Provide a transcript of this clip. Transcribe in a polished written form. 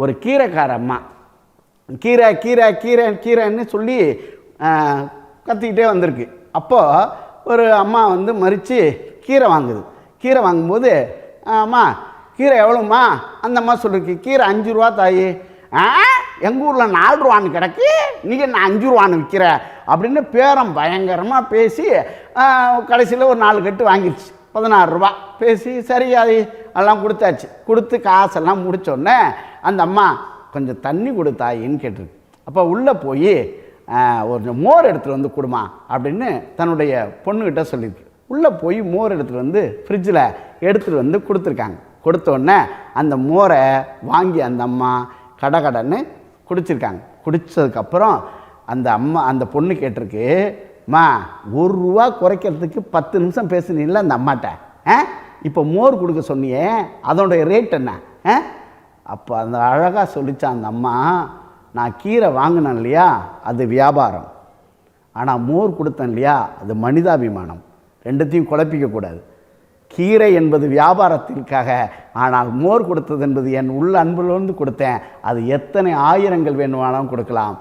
ஒரு கீரைக்கார அம்மா கீரை கீரை கீரை கீரைன்னு சொல்லி கத்திக்கிட்டே வந்திருக்கு. அப்போது ஒரு அம்மா வந்து மறித்து கீரை வாங்குது. கீரை வாங்கும்போது, அம்மா கீரை எவ்வளோம்மா? அந்த அம்மா சொல்லிருக்கு, கீரை 5 ரூபா தாயி. எங்கள் ஊரில் 4 ரூபான்னு கிடக்கு, நீங்கள் நான் 5 ரூபான்னு விற்கிற அப்படின்னு பேரம் பயங்கரமாக பேசி கடைசியில் ஒரு 4 கட்டு வாங்கிடுச்சு. 16 ரூபா பேசி சரி அது எல்லாம் கொடுத்தாச்சு. கொடுத்து காசெல்லாம் முடித்தோடனே அந்த அம்மா கொஞ்சம் தண்ணி கொடுத்தாயின்னு கேட்டிருக்கு. அப்போ உள்ளே போய் ஒரு மோர் எடுத்துகிட்டு வந்து கொடுமா அப்படின்னு தன்னுடைய பொண்ணுக்கிட்ட சொல்லியிருக்கு. உள்ளே போய் மோர் எடுத்துகிட்டு வந்து ஃப்ரிட்ஜில் எடுத்துகிட்டு வந்து கொடுத்துருக்காங்க. கொடுத்தோடனே அந்த மோரை வாங்கி அந்த அம்மா கடன்னு குடிச்சிருக்காங்க. குடித்ததுக்கப்புறம் அந்த பொண்ணு கேட்டிருக்கு, மா 1 ரூபா குறைக்கிறதுக்கு 10 நிமிஷம் பேசுனீங்கள அந்த அம்மாட்ட, இப்போ மோர் கொடுக்க சொன்னியே அதோடைய ரேட் என்ன? அப்போ அந்த அழகாக சொல்லித்தான் அந்த அம்மா, நான் கீரை வாங்கினேன் இல்லையா அது வியாபாரம், ஆனால் மோர் கொடுத்தேன் இல்லையா அது மனிதாபிமானம். ரெண்டுத்தையும் குழப்பிக்கக்கூடாது. கீரை என்பது வியாபாரத்திற்காக, ஆனால் மோர் கொடுத்தது என்பது என் உள்ள அன்பிலிருந்து கொடுத்தேன். அது எத்தனை ஆயிரங்கள் வேணுமானாலும் கொடுக்கலாம்.